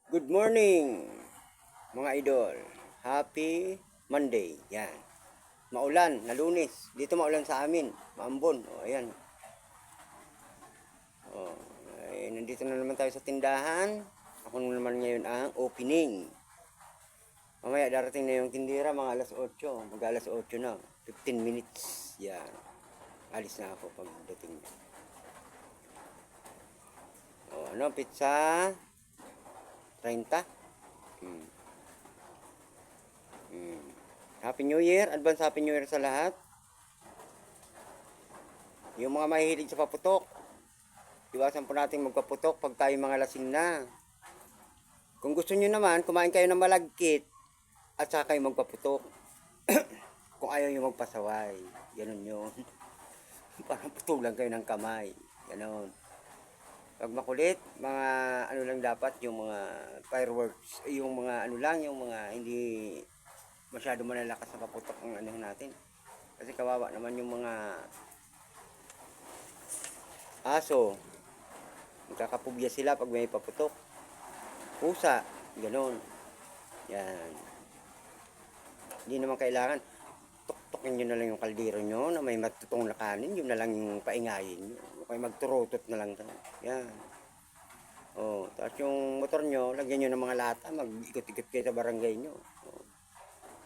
Good morning, mga idol. Happy Monday. Yan. Maulan na Lunes. Dito maulan sa amin. Maambon. O, ayan. O, ay, nandito na naman tayo sa tindahan. Ako naman ngayon ang opening. Mamaya darating na yung tindira mga alas 8. Mag alas 8 na. 15 minutes. Yan. Alis na ako pagdating. O, ano? Pizza 30. Hmm. Happy New Year. Advance Happy New Year sa lahat. Yung mga mahihilig sa paputok, iwasan po natin magpaputok pag tayo mga lasing na. Kung gusto nyo naman, kumain kayo ng malagkit at saka kayo magpaputok. Kung ayaw nyo magpasaway, ganun yun. Parang putulan kayo ng kamay, ganun. Pag makulit, mga ano lang dapat, yung mga fireworks, yung mga ano lang, yung mga hindi masyado malalakas na paputok ang ano natin. Kasi kawawa naman yung mga aso, magkakapubya sila pag may paputok. Pusa, ganoon. Yan. Hindi naman kailangan tuktokin nyo na lang yung kaldero nyo na may matutong na kanin, yun na lang yung paingayin nyo. Okay, magturotot na lang tayo. Yan. Oh, tapos yung motor nyo, lagyan nyo ng mga lata, mag-ikot-ikot kayo sa barangay nyo. Oh.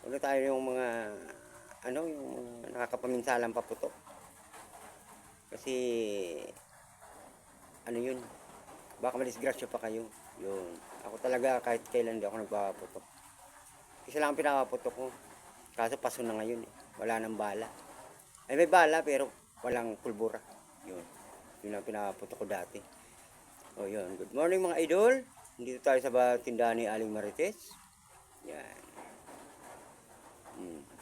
Ano tayo yung mga yung nakakapaminsalang paputok. Kasi ano yun, baka madisgrasya pa kayo. Yun. Ako talaga kahit kailan di ako nagpapaputok. Isa lang ang pinapaputok ko. Kaso paso na ngayon eh. Wala nang bala. Ay may bala pero walang pulbura. Yun. Yun ang pinapaputok ko dati. O yun. Good morning mga idol. Dito tayo sa tindahan ni Aling Marites. Yan.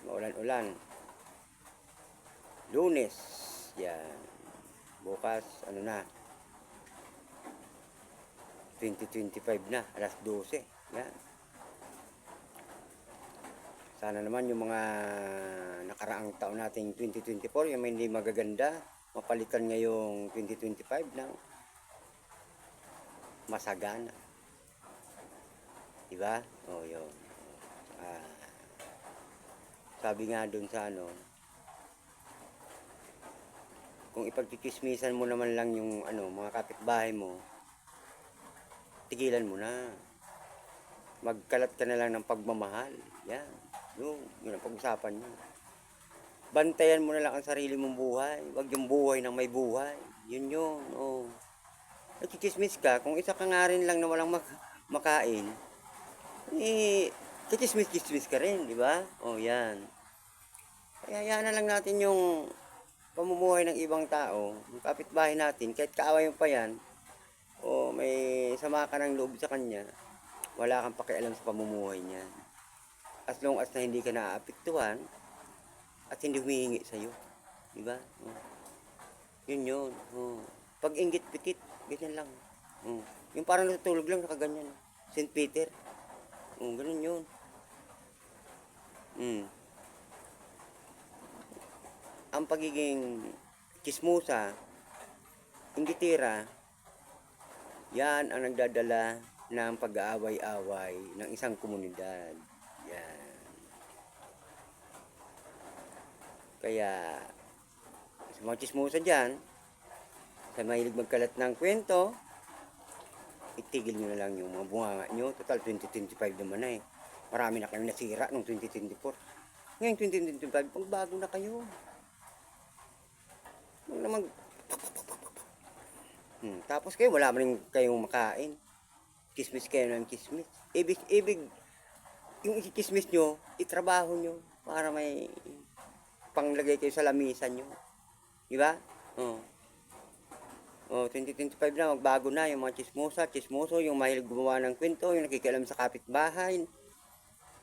Maulan-ulan. Lunes. Yan. Bukas ano na. 2025 na, alas 12. Yan. Sana naman yung mga nakaraang taon nating 2024, yung hindi magaganda, mapalitan ngayong 2025 ng masagana. Diba? O, yun. Sabi nga dun sa kung ipagkikismisan mo naman lang yung mga kapitbahay mo, tigilan mo na. Magkalat ka na lang ng pagmamahal. Yan. Yun ang pag-usapan nyo. Bantayan mo na lang ang sarili mong buhay. Huwag yung buhay ng may buhay. Yun yun. Oh. Nakikismis ka. Kung isa ka nga rin lang na walang makain, kikismis-kismis ka rin. Di ba? Oh, yan. Kaya yan na lang natin yung pamumuhay ng ibang tao. Yung kapitbahay natin, kahit kaaway mo pa yan, o may sama ka ng loob sa kanya, wala kang pakialam sa pamumuhay niya. As long as na hindi ka naaapektuhan at hindi humihingi sa'yo. Diba? Oh. Yun yun. Oh. Pag inggit-pikit, ganyan lang. Oh. Yung parang natutulog lang, nakaganyan. St. Peter. Oh, ganun yun. Ang pagiging chismosa, inggitira, yan ang nagdadala ng pag-aaway-away ng isang komunidad. Yan. Kaya, sa mga chismosa dyan, sa mahilig magkalat ng kwento, itigil nyo na lang yung mga bunganga nyo. Total, 2025 naman na eh. Marami na kayong nasira noong 2024. Ngayon, 2025, pagbago na kayo. Huwag naman tapos kayo, wala man kayong makain. Kismis kayo ng kismis. Ibig, yung ikikismis nyo, itrabaho nyo para may panglagay kayo sa lamisan nyo. Diba? Oh. Oh, 2025 na, magbago na yung mga chismoso, yung mahilig gumawa ng kwento, yung nakikialam sa kapitbahay.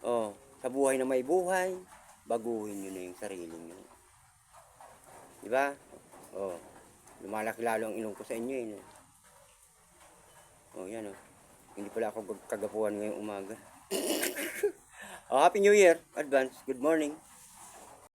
Oh, sa buhay na may buhay, baguhin nyo na yung sarili nyo. Diba? Oh. Lumalaki lalo ang ilong ko sa inyo eh. Oh, yan oh. Hindi pala ako kagapuhan ngayong umaga. Oh, Happy New Year, advance. Good morning.